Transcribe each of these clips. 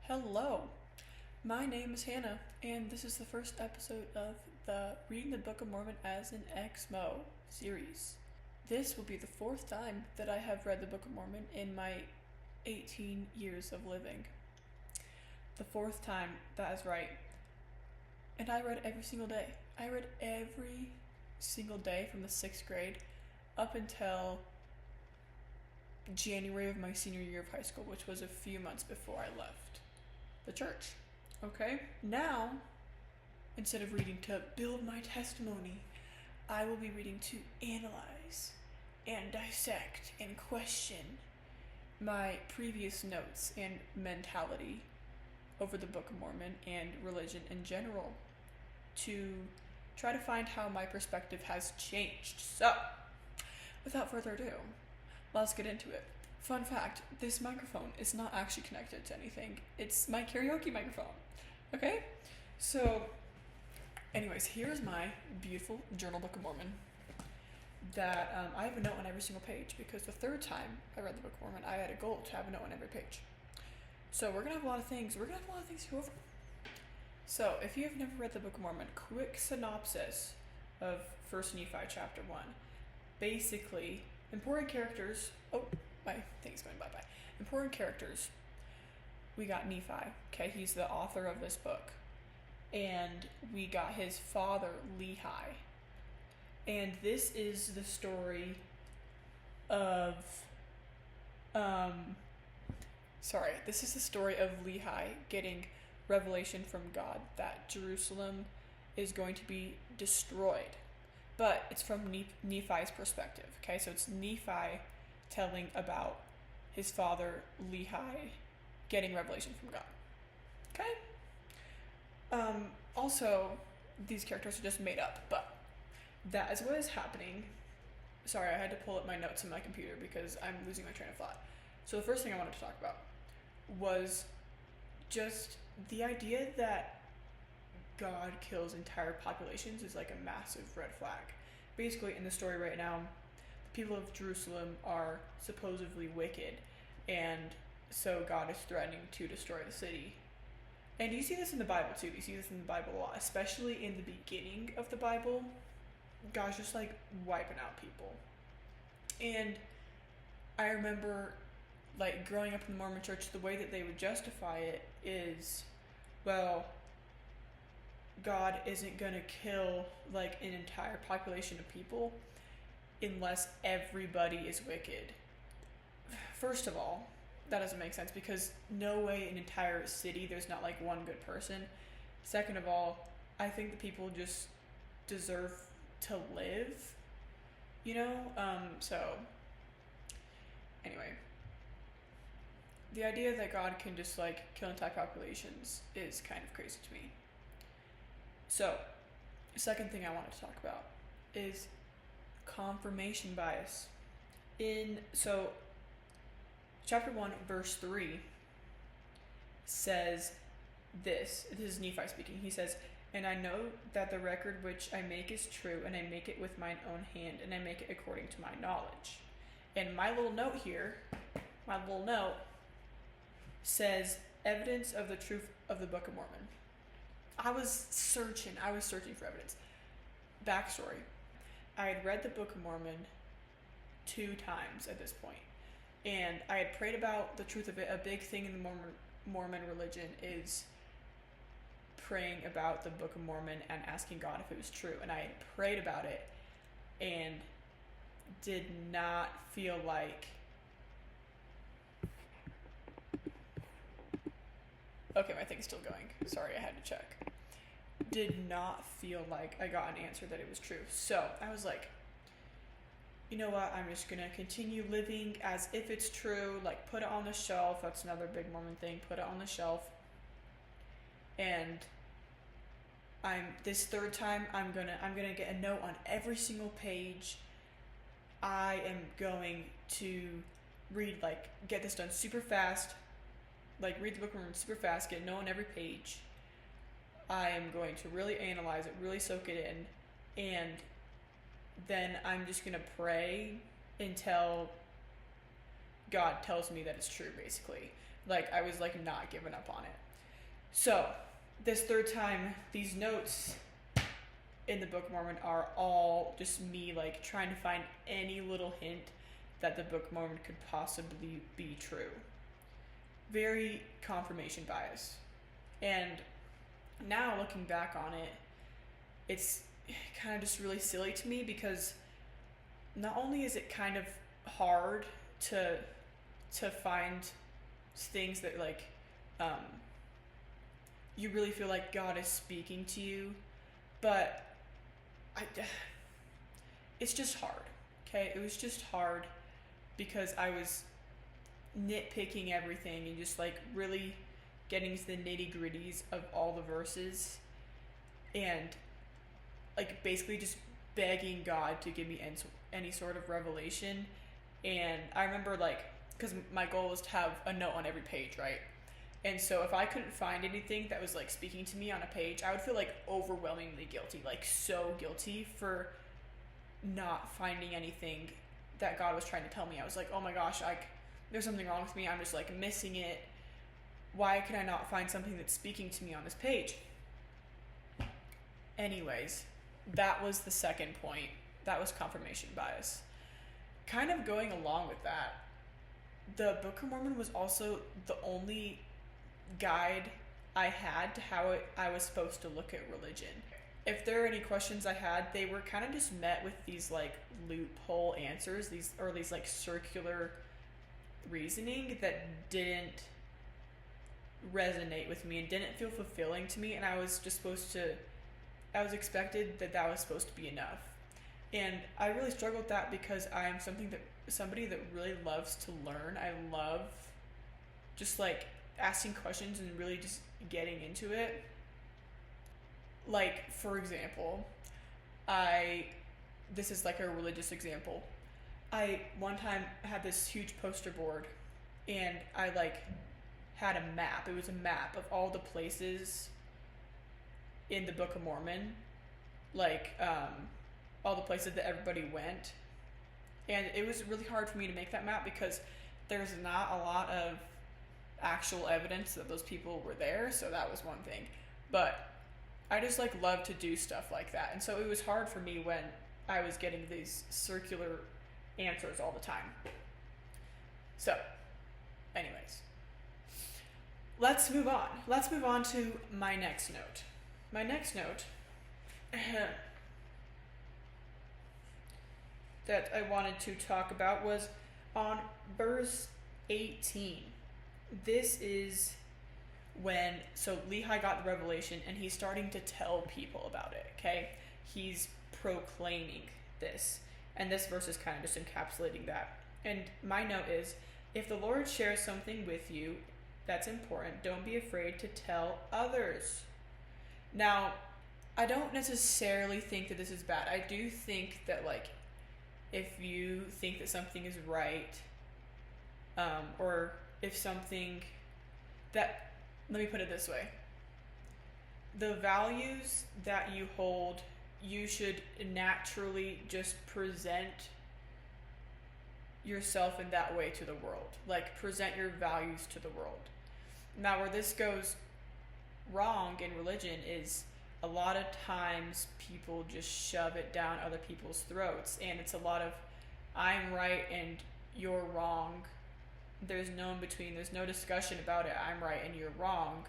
Hello, my name is Hannah, and this is the first episode of the Reading the Book of Mormon as an Exmo series. This will be the fourth time that I have read the Book of Mormon in my 18 years of living. The fourth time, that is right. And I read every single day. I read every single day from the 6th grade up until January of my senior year of high school, which was a few months before I left the church. Okay? Now, instead of reading to build my testimony, I will be reading to analyze and dissect and question my previous notes and mentality over the Book of Mormon and religion in general to try to find how my perspective has changed. So, without further ado, let's get into it. Fun fact, this microphone is not actually connected to anything. It's my karaoke microphone. Okay? So, anyways, here's my beautiful journal Book of Mormon that I have a note on every single page because the third time I read the Book of Mormon, I had a goal to have a note on every page. So we're going to have a lot of things. We're going to have a lot of things to go over. So, if you have never read the Book of Mormon, quick synopsis of 1st Nephi chapter 1. Basically, important characters. Oh, my thing's going bye-bye. Important characters. We got Nephi. Okay, he's the author of this book. And we got his father, Lehi. And this is the story of... This is the story of Lehi getting revelation from God that Jerusalem is going to be destroyed. But it's from Nephi's perspective, okay? So it's Nephi telling about his father, Lehi, getting revelation from God, okay? Also, these characters are just made up, but that is what is happening. Sorry, I had to pull up my notes in my computer because I'm losing my train of thought. So the first thing I wanted to talk about was just the idea that God kills entire populations is like a massive red flag. Basically, in the story right now, the people of Jerusalem are supposedly wicked, and so God is threatening to destroy the city. And you see this in the Bible too. You see this in the Bible a lot, especially in the beginning of the Bible. God's just like wiping out people. And I remember like growing up in the Mormon church, the way that they would justify it is, well, God isn't going to kill like an entire population of people unless everybody is wicked. First of all, that doesn't make sense because no way in an entire city there's not like one good person. Second of all, I think the people just deserve to live, you know? So anyway, the idea that God can just like kill entire populations is kind of crazy to me. So, the second thing I wanted to talk about is confirmation bias. So chapter 1, verse 3 says this. This is Nephi speaking. He says, "And I know that the record which I make is true, and I make it with mine own hand, and I make it according to my knowledge." And my little note here, says evidence of the truth of the Book of Mormon. I was searching for evidence. Backstory. I had read the Book of Mormon 2 times at this point, and I had prayed about the truth of it. A big thing in the Mormon religion is praying about the Book of Mormon and asking God if it was true. And I had prayed about it and did not feel like... Okay, my thing's still going. Sorry, I had to check. Did not feel like I got an answer that it was true. So I was like, you know what? I'm just going to continue living as if it's true. Like, put it on the shelf. That's another big Mormon thing. Put it on the shelf. And this third time, I'm gonna get a note on every single page. I am going to get this done super fast. Like, read the Book of Mormon super fast, get a note on every page. I am going to really analyze it, really soak it in, and then I'm just going to pray until God tells me that it's true, basically. Like, I was like not giving up on it. So this third time, these notes in the Book of Mormon are all just me like trying to find any little hint that the Book of Mormon could possibly be true. Very confirmation bias. And now looking back on it, it's kind of just really silly to me, because not only is it kind of hard to find things that like you really feel like God is speaking to you, but it's just hard. Okay, it was just hard because I was nitpicking everything and just like really getting to the nitty-gritties of all the verses, and like basically just begging God to give me any sort of revelation. And I remember like, because my goal was to have a note on every page, right? And so if I couldn't find anything that was like speaking to me on a page, I would feel like overwhelmingly guilty, like so guilty for not finding anything that God was trying to tell me. I was like, oh my gosh, there's something wrong with me. I'm just like missing it. Why can I not find something that's speaking to me on this page? Anyways, that was the second point. That was confirmation bias. Kind of going along with that, the Book of Mormon was also the only guide I had to how I was supposed to look at religion. If there were any questions I had, they were kind of just met with these like loophole answers, these like circular reasoning that didn't resonate with me and didn't feel fulfilling to me, and I was expected that was supposed to be enough. And I really struggle with that because I'm somebody that really loves to learn. I love just like asking questions and really just getting into it. Like, for example, this is like a religious example. I one time had this huge poster board, and I like had a map. It was a map of all the places in the Book of Mormon, like all the places that everybody went. And it was really hard for me to make that map because there's not a lot of actual evidence that those people were there, so that was one thing. But I just like love to do stuff like that, and so it was hard for me when I was getting these circular answers all the time. So, anyways, let's move on. Let's move on to my next note. My next note that I wanted to talk about was on verse 18. This is when, so Lehi got the revelation and he's starting to tell people about it, okay? He's proclaiming this. And this verse is kind of just encapsulating that. And my note is, if the Lord shares something with you that's important, don't be afraid to tell others. Now, I don't necessarily think that this is bad. I do think that, like, if you think that something is right, or if something that, let me put it this way. The values that you hold, you should naturally just present yourself in that way to the world. Like, present your values to the world. Now, where this goes wrong in religion is a lot of times people just shove it down other people's throats, and it's a lot of I'm right and you're wrong. There's no in between. There's no discussion about it. I'm right and you're wrong.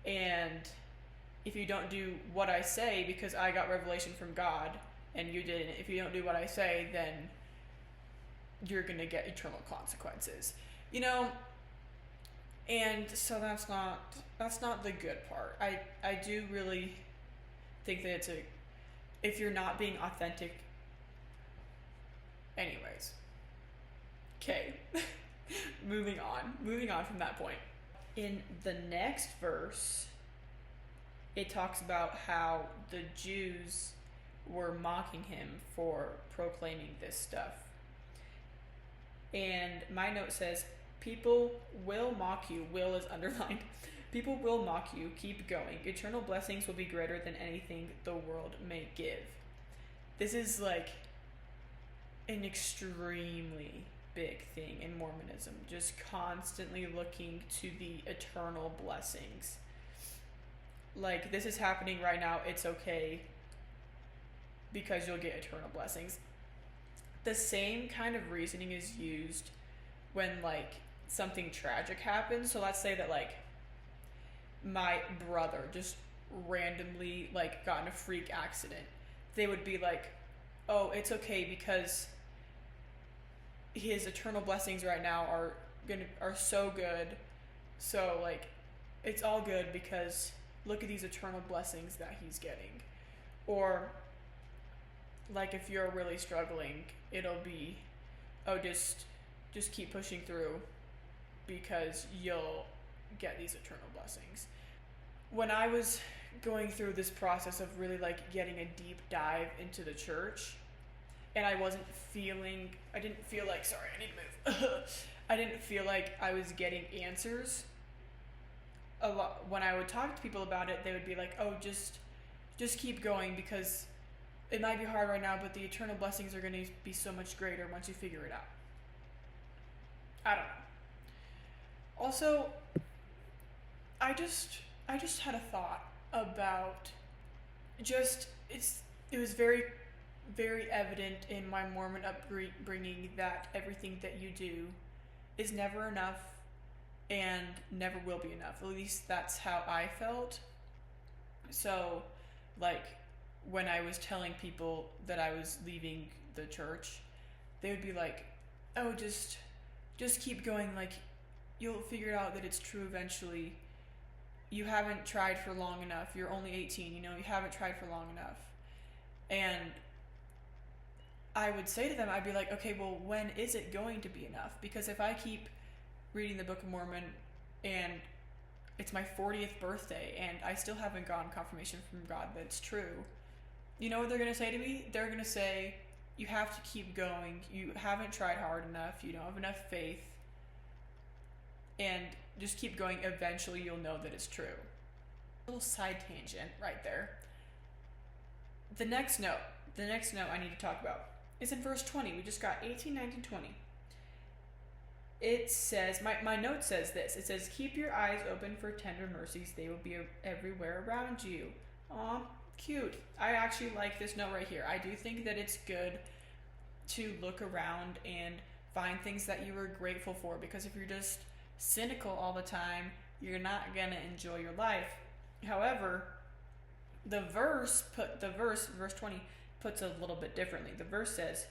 And if you don't do what I say because I got revelation from God and you didn't, if you don't do what I say, then you're going to get eternal consequences. You know, and so that's not the good part. I do really think that if you're not being authentic, anyways. Okay, moving on from that point. In the next verse, it talks about how the Jews were mocking him for proclaiming this stuff. And my note says, people will mock you. Will is underlined. People will mock you. Keep going. Eternal blessings will be greater than anything the world may give. This is like an extremely big thing in Mormonism, just constantly looking to the eternal blessings. Like, this is happening right now, it's okay because you'll get eternal blessings. The same kind of reasoning is used when, like, something tragic happens. So let's say that, like, my brother just randomly, like, got in a freak accident. They would be like, oh, it's okay because his eternal blessings right now are so good. So, like, it's all good because look at these eternal blessings that he's getting. Or, like, if you're really struggling, it'll be, oh, just keep pushing through because you'll get these eternal blessings. When I was going through this process of really, like, getting a deep dive into the church, and I didn't feel like, sorry, I need to move. I didn't feel like I was getting answers. A lot, when I would talk to people about it, they would be like, oh, just keep going because it might be hard right now, but the eternal blessings are going to be so much greater once you figure it out. I don't know. Also, I just had a thought about it was very, very evident in my Mormon upbringing that everything that you do is never enough and never will be enough. At least that's how I felt. So, like, when I was telling people that I was leaving the church, they would be like, oh, just keep going, like, you'll figure out that it's true eventually. You haven't tried for long enough. You're only 18, you haven't tried for long enough. And I would say to them, I'd be like, okay, well, when is it going to be enough? Because if I keep reading the Book of Mormon and it's my 40th birthday and I still haven't gotten confirmation from God that it's true, you know what they're going to say to me? They're going to say, you have to keep going. You haven't tried hard enough. You don't have enough faith. And just keep going. Eventually you'll know that it's true. A little side tangent right there. The next note I need to talk about is in verse 20. We just got 18, 19, 20. It says, my note says this. It says, keep your eyes open for tender mercies. They will be everywhere around you. Aw, cute. I actually like this note right here. I do think that it's good to look around and find things that you were grateful for, because if you're just cynical all the time, you're not going to enjoy your life. However, verse 20 puts it a little bit differently. The verse says,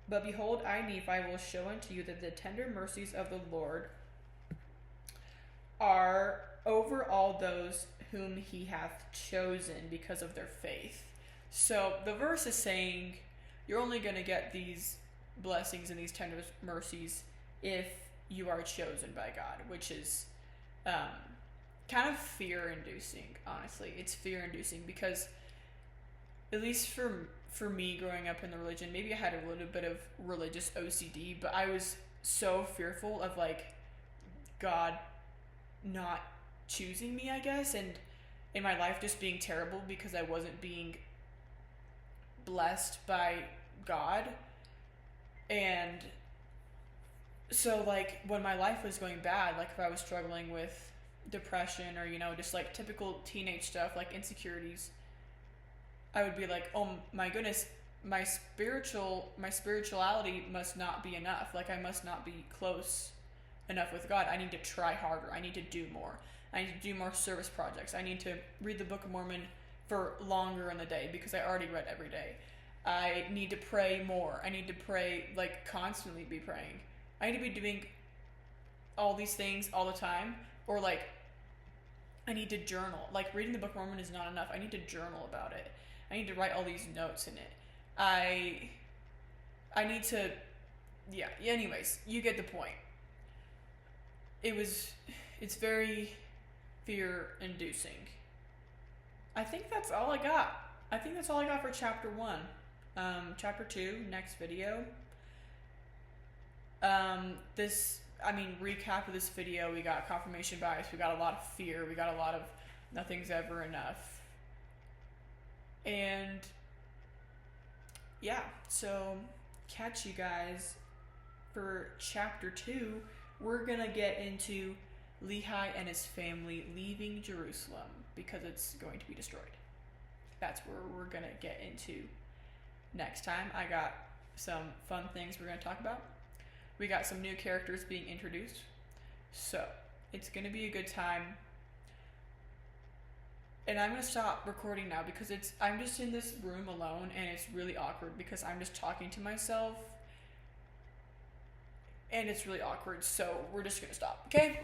but behold, I, Nephi, will show unto you that the tender mercies of the Lord are over all those whom he hath chosen because of their faith. So the verse is saying you're only going to get these blessings and these tender mercies if you are chosen by God, which is kind of fear-inducing, honestly. It's fear-inducing because, at least for me growing up in the religion, maybe I had a little bit of religious OCD, but I was so fearful of, like, God not choosing me, I guess, and in my life just being terrible because I wasn't being blessed by God. And so, like, when my life was going bad, like if I was struggling with depression or, just like typical teenage stuff, like insecurities, I would be like, oh my goodness, my spirituality must not be enough. Like, I must not be close enough with God. I need to try harder. I need to do more. I need to do more service projects. I need to read the Book of Mormon for longer in the day because I already read every day. I need to pray more. I need to pray, like, constantly be praying. I need to be doing all these things all the time. Or, like, I need to journal. Like, reading the Book of Mormon is not enough. I need to journal about it. I need to write all these notes in it. I need to, yeah, anyways, you get the point. It's very fear-inducing. I think that's all I got. I think that's all I got for chapter 1. Chapter 2, next video. Recap of this video, we got confirmation bias, we got a lot of fear, we got a lot of nothing's ever enough. And yeah, so catch you guys for chapter 2, we're going to get into Lehi and his family leaving Jerusalem because it's going to be destroyed. That's where we're going to get into next time. I got some fun things we're going to talk about. We got some new characters being introduced. So, it's going to be a good time. And I'm going to stop recording now because I'm just in this room alone and it's really awkward because I'm just talking to myself. And it's really awkward. So, we're just going to stop, okay?